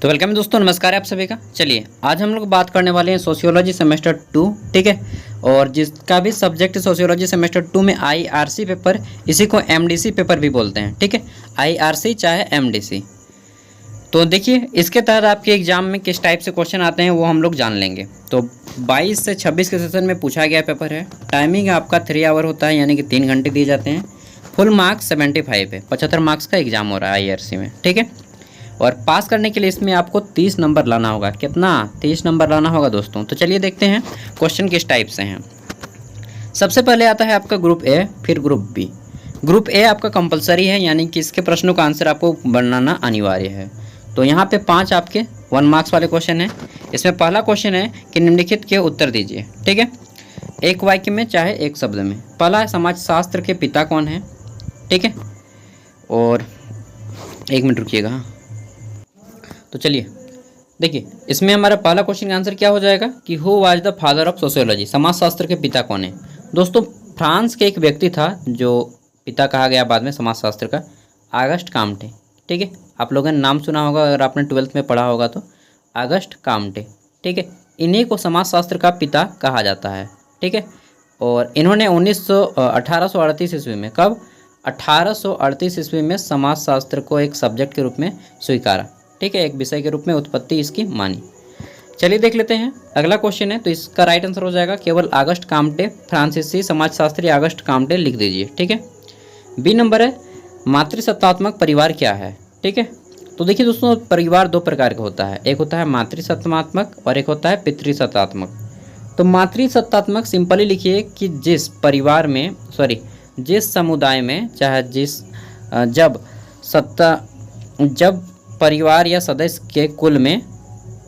तो वेलकम दोस्तों, नमस्कार आप सभी का। चलिए आज हम लोग बात करने वाले हैं सोशियोलॉजी सेमेस्टर 2, ठीक है। और जिसका भी सब्जेक्ट सोशियोलॉजी सेमेस्टर 2 में आईआरसी पेपर, इसी को एमडीसी पेपर भी बोलते हैं, ठीक है। आईआरसी चाहे एमडीसी। तो देखिए इसके तहत आपके एग्जाम में किस टाइप से क्वेश्चन आते हैं वो हम लोग जान लेंगे। तो 22 से 26 के सेशन में पूछा गया पेपर है। टाइमिंग आपका 3 आवर होता है, यानी कि 3 घंटे दिए जाते हैं। फुल मार्क्स 75 है, 75 मार्क्स का एग्जाम हो रहा है आईआरसी में, ठीक है। और पास करने के लिए इसमें आपको 30 नंबर लाना होगा। कितना? 30 नंबर लाना होगा दोस्तों। तो चलिए देखते हैं क्वेश्चन किस टाइप से हैं। सबसे पहले आता है आपका ग्रुप ए, फिर ग्रुप बी। ग्रुप ए आपका कंपलसरी है, यानी कि इसके प्रश्नों का आंसर आपको बनाना अनिवार्य है। तो यहाँ पे 5 आपके 1 मार्क्स वाले क्वेश्चन हैं। इसमें पहला क्वेश्चन है कि निम्नलिखित के उत्तर दीजिए, ठीक है। एक वाक्य में चाहे एक शब्द में। पहला है समाजशास्त्र के पिता कौन है, ठीक है। और 1 मिनट रुकिएगा। तो चलिए देखिए, इसमें हमारा पहला क्वेश्चन का आंसर क्या हो जाएगा कि who was the father of sociology. समाजशास्त्र के पिता कौन है दोस्तों? फ्रांस के एक व्यक्ति था जो पिता कहा गया बाद में समाजशास्त्र का, ऑगस्ट काम्टे, ठीक है। आप लोगों ने नाम सुना होगा अगर आपने 12th में पढ़ा होगा तो, ऑगस्ट काम्टे, ठीक है। इन्हीं को समाजशास्त्र का पिता कहा जाता है, ठीक है। और इन्होंने 1838 ईस्वी में, कब? 1838 ईस्वी में समाजशास्त्र को एक सब्जेक्ट के रूप में स्वीकारा, ठीक है। एक विषय के रूप में उत्पत्ति इसकी मानी। चलिए देख लेते हैं अगला क्वेश्चन है। तो इसका राइट आंसर हो जाएगा केवल ऑगस्ट काम्टे, फ्रांसीसी समाजशास्त्री ऑगस्ट काम्टे लिख दीजिए, ठीक है। बी नंबर है मातृसत्तात्मक परिवार क्या है, ठीक है। तो देखिए दोस्तों, परिवार 2 प्रकार का होता है। एक होता है मातृसत्तात्मक और एक होता है पितृसत्तात्मक। तो मातृसत्तात्मक सिंपली लिखिए कि जिस परिवार में, जिस समुदाय में, चाहे जब परिवार या सदस्य के कुल में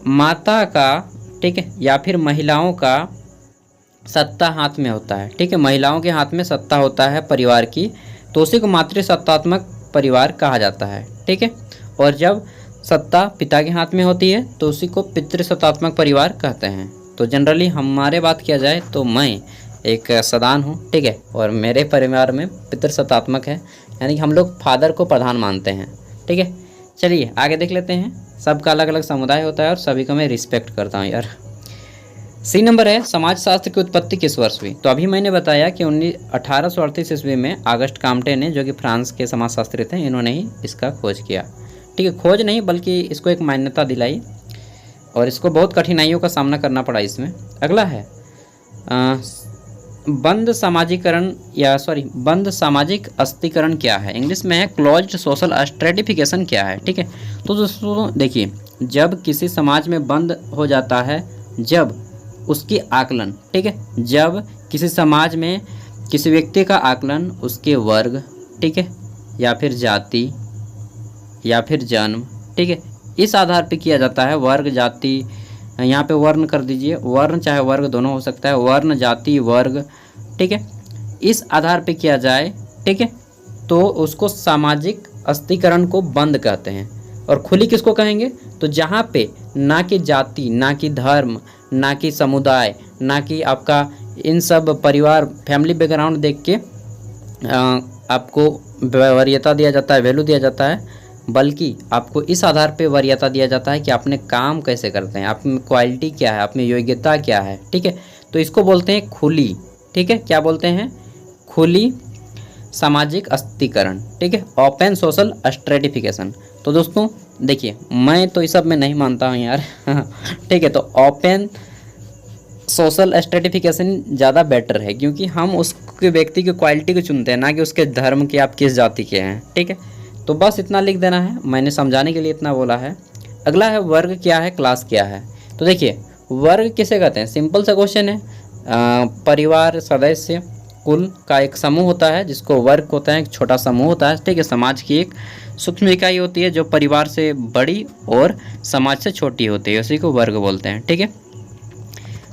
माता का, ठीक है, या फिर महिलाओं का सत्ता हाथ में होता है, ठीक है। महिलाओं के हाथ में सत्ता होता है परिवार की, तो उसी को मातृसत्तात्मक परिवार कहा जाता है, ठीक है। और जब सत्ता पिता के हाथ में होती है तो उसी को पितृसत्तात्मक परिवार कहते हैं। तो जनरली हमारे बात किया जाए तो मैं एक सदान हूँ, ठीक है, और मेरे परिवार में पितृसत्तात्मक है, यानी कि हम लोग फादर को प्रधान मानते हैं, ठीक है। चलिए आगे देख लेते हैं। सबका अलग अलग समुदाय होता है और सभी को मैं रिस्पेक्ट करता हूँ यार। सी नंबर है समाजशास्त्र की उत्पत्ति किस वर्ष हुई? तो अभी मैंने बताया कि 1838 ईस्वी में ऑगस्ट काम्टे ने, जो कि फ्रांस के समाजशास्त्री थे, इन्होंने ही इसका खोज किया, ठीक है। खोज नहीं बल्कि इसको एक मान्यता दिलाई, और इसको बहुत कठिनाइयों का सामना करना पड़ा इसमें। अगला है बंद सामाजिक अस्थिकरण क्या है? इंग्लिश में है क्लोज्ड सोशल स्ट्रेटिफिकेशन क्या है, ठीक है। तो दोस्तों देखिए, जब किसी समाज में बंद हो जाता है, जब उसकी आकलन, ठीक है, जब किसी समाज में किसी व्यक्ति का आकलन उसके वर्ग, ठीक है, या फिर जाति या फिर जन्म, ठीक है, इस आधार पे किया जाता है। वर्ग, जाति, यहाँ पे वर्ण कर दीजिए, वर्ण चाहे वर्ग दोनों हो सकता है, वर्ण, जाति, वर्ग, ठीक है, इस आधार पे किया जाए, ठीक है, तो उसको सामाजिक अस्थिकरण को बंद कहते हैं। और खुली किसको कहेंगे? तो जहाँ पे ना कि जाति, ना कि धर्म, ना कि समुदाय, ना कि आपका इन सब परिवार, फैमिली बैकग्राउंड देख के आपको वरीयता दिया जाता है, वैल्यू दिया जाता है, बल्कि आपको इस आधार पे वरीयता दिया जाता है कि आपने काम कैसे करते हैं, आप में क्वालिटी क्या है, आप में योग्यता क्या है, ठीक है। तो इसको बोलते हैं खुली, ठीक है। क्या बोलते हैं? खुली सामाजिक अस्थिकरण, ठीक है, ओपन सोशल स्ट्रेटिफिकेशन। तो दोस्तों देखिए, मैं तो इस सब में नहीं मानता हूँ यार ठीक है। तो ओपन सोशल स्ट्रेटिफिकेशन ज़्यादा बेटर है, क्योंकि हम उसके व्यक्ति की क्वालिटी को चुनते हैं, ना कि उसके धर्म के, आप किस जाति के हैं, ठीक है। तो बस इतना लिख देना है, मैंने समझाने के लिए इतना बोला है। अगला है वर्ग क्या है, क्लास क्या है? तो देखिए, वर्ग किसे कहते हैं? सिंपल सा क्वेश्चन है। परिवार, सदस्य, कुल का एक समूह होता है जिसको वर्ग होता है, एक छोटा समूह होता है, ठीक है। समाज की एक सूक्ष्म इकाई होती है जो परिवार से बड़ी और समाज से छोटी होती है, उसी को वर्ग बोलते हैं, ठीक है।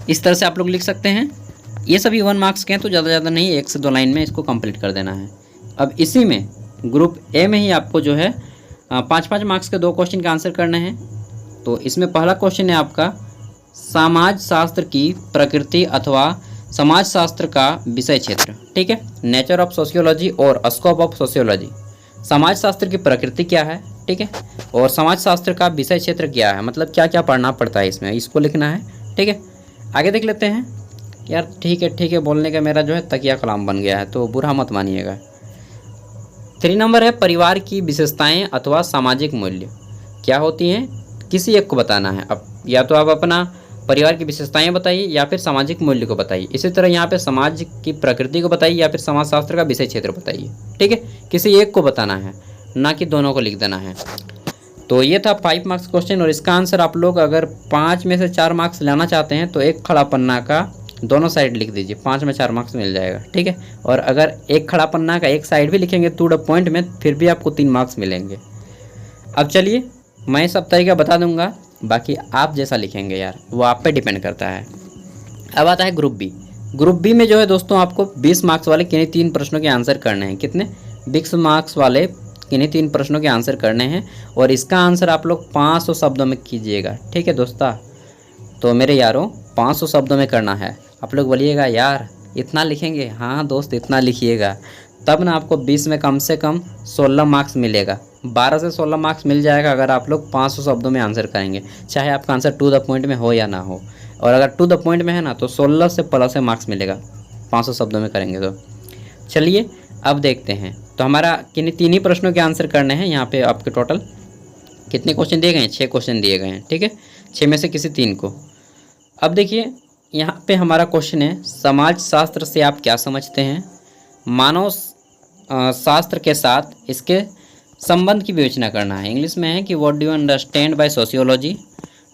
इस तरह से आप लोग लिख सकते हैं। ये सभी 1 मार्क्स के हैं, तो ज़्यादा नहीं, 1 से 2 लाइन में इसको कंप्लीट कर देना है। अब इसी में ग्रुप ए में ही आपको जो है 5-5 मार्क्स के 2 क्वेश्चन का आंसर करने हैं। तो इसमें पहला क्वेश्चन है आपका समाजशास्त्र की प्रकृति अथवा समाजशास्त्र का विषय क्षेत्र, ठीक है। नेचर ऑफ सोशियोलॉजी और स्कोप ऑफ सोशियोलॉजी। समाजशास्त्र की प्रकृति क्या है, ठीक है। और समाजशास्त्र का विषय क्षेत्र क्या है, मतलब क्या क्या पढ़ना पड़ता है इसमें, इसको लिखना है, ठीक है। आगे देख लेते हैं। यार ठीक है बोलने का मेरा जो है तकिया कलाम बन गया है, तो बुरा मत मानिएगा। 3 नंबर है परिवार की विशेषताएं अथवा सामाजिक मूल्य क्या होती हैं, किसी एक को बताना है। अब या तो आप अपना परिवार की विशेषताएं बताइए या फिर सामाजिक मूल्य को बताइए। इसी तरह यहाँ पे समाज की प्रकृति को बताइए या फिर समाजशास्त्र का विषय क्षेत्र बताइए, ठीक है। किसी एक को बताना है, ना कि दोनों को लिख देना है। तो ये था 5 मार्क्स क्वेश्चन, और इसका आंसर आप लोग अगर 5 में से 4 मार्क्स लाना चाहते हैं तो एक खड़ा पन्ना का दोनों साइड लिख दीजिए, 5 में 4 मार्क्स मिल जाएगा, ठीक है। और अगर एक खड़ा पन्ना का एक साइड भी लिखेंगे टू द पॉइंट में, फिर भी आपको 3 मार्क्स मिलेंगे। अब चलिए मैं सब तरीका बता दूंगा, बाकी आप जैसा लिखेंगे यार वो आप पे डिपेंड करता है। अब आता है ग्रुप बी। ग्रुप बी में जो है दोस्तों आपको 20 मार्क्स वाले किन्हीं 3 प्रश्नों के आंसर करने हैं। कितने? 20 मार्क्स वाले किन्हीं 3 प्रश्नों के आंसर करने हैं, और इसका आंसर आप लोग 500 शब्दों में कीजिएगा, ठीक है दोस्तों। तो मेरे यारों 500 शब्दों में करना है। आप लोग बोलिएगा यार इतना लिखेंगे, हाँ दोस्त इतना लिखिएगा, तब ना आपको 20 में कम से कम 16 मार्क्स मिलेगा। 12 से 16 मार्क्स मिल जाएगा अगर आप लोग 500 शब्दों में आंसर करेंगे, चाहे आपका आंसर टू द पॉइंट में हो या ना हो। और अगर टू द पॉइंट में है ना तो 16 से प्लस मार्क्स मिलेगा 500 शब्दों में करेंगे तो। चलिए अब देखते हैं। तो हमारा किन्हीं 3 ही प्रश्नों के आंसर करने हैं। यहाँ पे आपके टोटल कितने क्वेश्चन दिए गए हैं? 6 क्वेश्चन दिए गए हैं, ठीक है। 6 में से किसी 3 को। अब देखिए यहाँ पे हमारा क्वेश्चन है समाज शास्त्र से आप क्या समझते हैं, मानव शास्त्र के साथ इसके संबंध की विवेचना करना है। इंग्लिश में है कि what do you understand by sociology,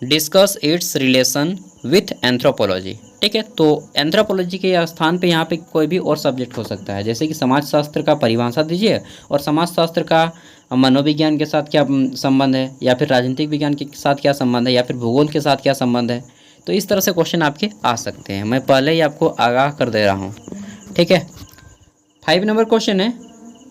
discuss it's relation with anthropology, ठीक है। तो एंथ्रोपोलॉजी के स्थान पे यहाँ पे कोई भी और सब्जेक्ट हो सकता है, जैसे कि समाजशास्त्र का परिभाषा दीजिए और समाजशास्त्र का मनोविज्ञान के साथ क्या संबंध है, या फिर राजनीतिक विज्ञान के साथ क्या संबंध है, या फिर भूगोल के साथ क्या संबंध है। तो इस तरह से क्वेश्चन आपके आ सकते हैं, मैं पहले ही आपको आगाह कर दे रहा हूँ, ठीक है। 5 नंबर क्वेश्चन है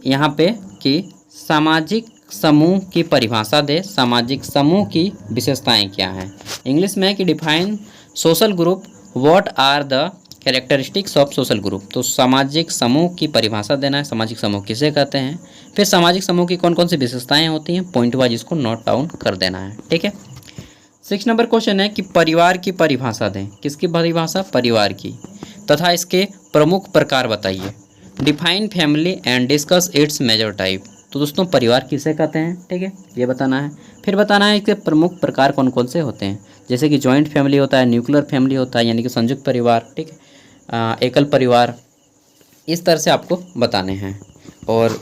यहाँ पे कि सामाजिक समूह की परिभाषा दे, सामाजिक समूह की विशेषताएं क्या हैं। इंग्लिश में है कि define social group, what are the characteristics of social group. तो सामाजिक समूह की परिभाषा देना है, सामाजिक समूह किसे कहते हैं, फिर सामाजिक समूह की कौन कौन सी विशेषताएं होती हैं, पॉइंट वाइज इसको नोट डाउन कर देना है, ठीक है। 6 नंबर क्वेश्चन है कि परिवार की परिभाषा दें। किसकी परिभाषा? परिवार की, तथा इसके प्रमुख प्रकार बताइए। Define family and discuss its major type. तो दोस्तों परिवार किसे कहते हैं, ठीक है, ये बताना है। फिर बताना है इसके प्रमुख प्रकार कौन कौन से होते हैं, जैसे कि जॉइंट फैमिली होता है, न्यूक्लियर फैमिली होता है यानी कि संयुक्त परिवार, ठीक है, एकल परिवार, इस तरह से आपको बताने हैं। और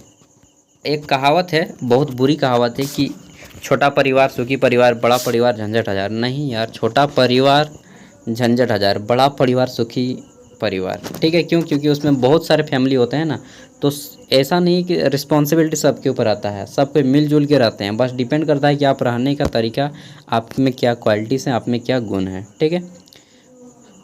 एक कहावत है, बहुत बुरी कहावत है कि छोटा परिवार सुखी परिवार, बड़ा परिवार झंझट हजार। नहीं यार, छोटा परिवार झंझट हजार, बड़ा परिवार सुखी परिवार, ठीक है। क्यों? क्योंकि उसमें बहुत सारे फैमिली होते हैं ना, तो ऐसा नहीं कि रिस्पॉन्सिबिलिटी सबके ऊपर आता है, सब पे मिलजुल के रहते हैं, बस डिपेंड करता है कि आप रहने का तरीका, आप में क्या क्वालिटीज़ हैं, आप में क्या गुण है, ठीक है।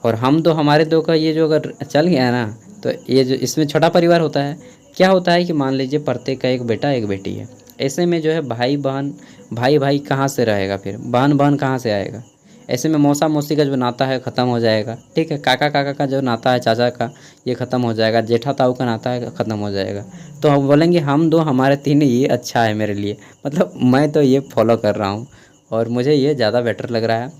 और हम दो हमारे दो का ये जो अगर चल गया है ना, तो ये जो इसमें छोटा परिवार होता है, क्या होता है कि मान लीजिए प्रत्येक का एक बेटा एक बेटी है, ऐसे में जो है भाई बहन, भाई भाई कहाँ से रहेगा, फिर बहन बहन कहाँ से आएगा। ऐसे में मौसा मौसी का जो नाता है ख़त्म हो जाएगा, ठीक है। काका काका का जो नाता है, चाचा का, ये ख़त्म हो जाएगा। जेठा ताऊ का नाता है, ख़त्म हो जाएगा। तो हम बोलेंगे हम दो हमारे 3, ये अच्छा है मेरे लिए, मतलब मैं तो ये फॉलो कर रहा हूँ और मुझे ये ज़्यादा बेटर लग रहा है,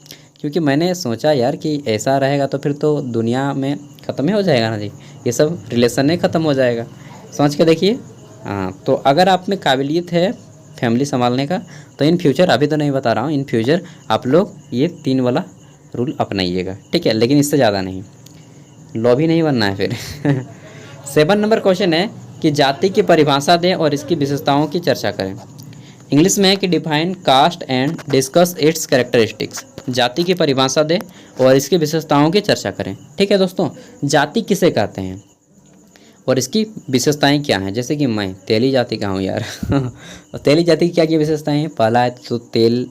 क्योंकि मैंने सोचा यार कि ऐसा रहेगा तो फिर तो दुनिया में ख़त्म ही हो जाएगा ना जी, ये सब रिलेशन ही ख़त्म हो जाएगा। सोच के देखिए। हाँ, तो अगर आप में काबिलियत है फैमिली संभालने का, तो इन फ्यूचर, अभी तो नहीं बता रहा हूँ, इन फ्यूचर आप लोग ये 3 वाला रूल अपनाइएगा, ठीक है, लेकिन इससे ज़्यादा नहीं, लॉबी नहीं बनना है फिर। 7 नंबर क्वेश्चन है कि जाति की परिभाषा दें और इसकी विशेषताओं की चर्चा करें। इंग्लिश में है कि define caste and discuss its characteristics. जाति की परिभाषा दें और इसकी विशेषताओं की चर्चा करें, ठीक है दोस्तों। जाति किसे कहते हैं और इसकी विशेषताएं क्या हैं, जैसे कि मैं तेली जाति का हूँ यार। और तेली जाति की क्या क्या विशेषताएं हैं? पहला है तो तेल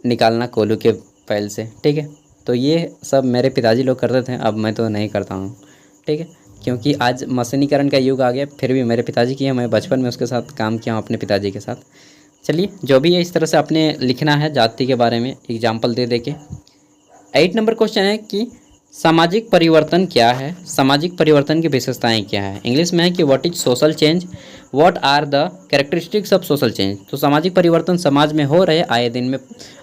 निकालना कोल्हू के पैल से, ठीक है। तो ये सब मेरे पिताजी लोग करते थे, अब मैं तो नहीं करता हूँ, ठीक है, क्योंकि आज मशीनीकरण का युग आ गया। फिर भी मेरे पिताजी की है, मैं बचपन में उसके साथ काम किया हूँ अपने पिताजी के साथ। चलिए जो भी है, इस तरह से आपने लिखना है जाति के बारे में एग्जाम्पल दे दे के। 8 नंबर क्वेश्चन है कि सामाजिक परिवर्तन क्या है, सामाजिक परिवर्तन की विशेषताएं क्या है। इंग्लिश में है कि what is social change, what are the characteristics of social change. तो सामाजिक परिवर्तन समाज में हो रहे आए दिन में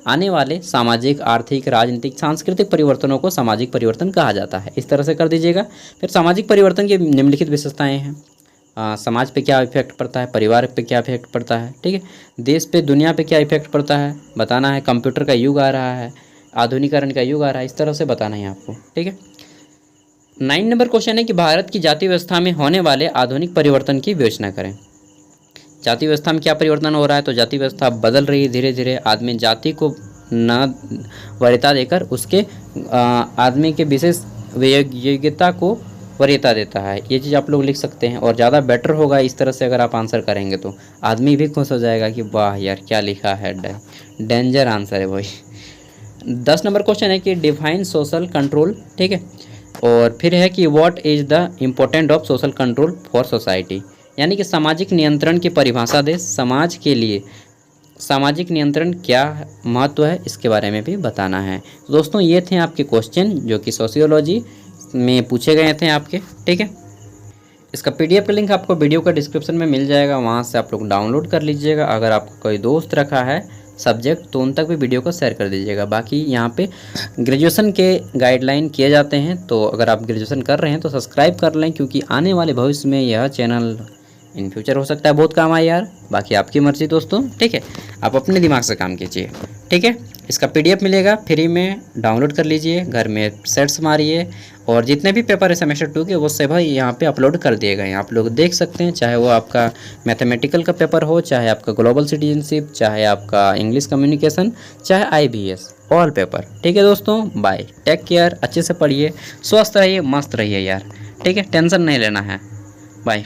आने वाले सामाजिक, आर्थिक, राजनीतिक, सांस्कृतिक परिवर्तनों को सामाजिक परिवर्तन कहा जाता है। इस तरह से कर दीजिएगा। फिर सामाजिक परिवर्तन की निम्नलिखित विशेषताएँ हैं। समाज पे क्या इफेक्ट पड़ता है, परिवार पे क्या इफेक्ट पड़ता है, ठीक है, देश पे, दुनिया पे क्या इफेक्ट पड़ता है बताना है। कंप्यूटर का युग आ रहा है, आधुनिकीकरण का युग आ रहा है, इस तरह से बताना है आपको, ठीक है। 9 नंबर क्वेश्चन है कि भारत की जाति व्यवस्था में होने वाले आधुनिक परिवर्तन की विवेचना करें। जाति व्यवस्था में क्या परिवर्तन हो रहा है, तो जाति व्यवस्था बदल रही है धीरे धीरे। आदमी जाति को न वरीयता देकर उसके आदमी के विशेष योग्यता को वरीयता देता है। ये चीज़ आप लोग लिख सकते हैं और ज़्यादा बेटर होगा इस तरह से अगर आप आंसर करेंगे तो आदमी भी खुश हो जाएगा कि वाह यार क्या लिखा है, डेंजर आंसर है भाई। 10 नंबर क्वेश्चन है कि डिफाइन सोशल कंट्रोल, ठीक है। और फिर है कि what is the important of social control for society, यानी कि सामाजिक नियंत्रण की परिभाषा दे। समाज के लिए सामाजिक नियंत्रण क्या महत्व है, इसके बारे में भी बताना है। तो दोस्तों ये थे आपके क्वेश्चन जो कि सोशियोलॉजी में पूछे गए थे आपके, ठीक है। इसका पीडीएफ का लिंक आपको वीडियो का डिस्क्रिप्शन में मिल जाएगा, वहाँ से आप लोग डाउनलोड कर लीजिएगा। अगर आपको कोई दोस्त रखा है सब्जेक्ट तो उन तक भी वीडियो को शेयर कर दीजिएगा। बाकी यहाँ पे ग्रेजुएशन के गाइडलाइन किए जाते हैं, तो अगर आप ग्रेजुएशन कर रहे हैं तो सब्सक्राइब कर लें, क्योंकि आने वाले भविष्य में यह चैनल इन फ्यूचर हो सकता है बहुत काम आए यार। बाकी आपकी मर्ज़ी दोस्तों, ठीक है, आप अपने दिमाग से काम कीजिए, ठीक है। इसका पीडीएफ मिलेगा फ्री में, डाउनलोड कर लीजिए, घर में सेट्स मारिए और जितने भी पेपर है सेमेस्टर 2 के वो सब यहाँ पे अपलोड कर दिए गए हैं, आप लोग देख सकते हैं। चाहे वो आपका मैथमेटिकल का पेपर हो, चाहे आपका ग्लोबल सिटीजनशिप, चाहे आपका इंग्लिश कम्युनिकेशन, चाहे IBS, ऑल पेपर, ठीक है दोस्तों। बाय, टेक केयर, अच्छे से पढ़िए, स्वस्थ रहिए, मस्त रहिए यार, ठीक है, टेंशन नहीं लेना है। बाय।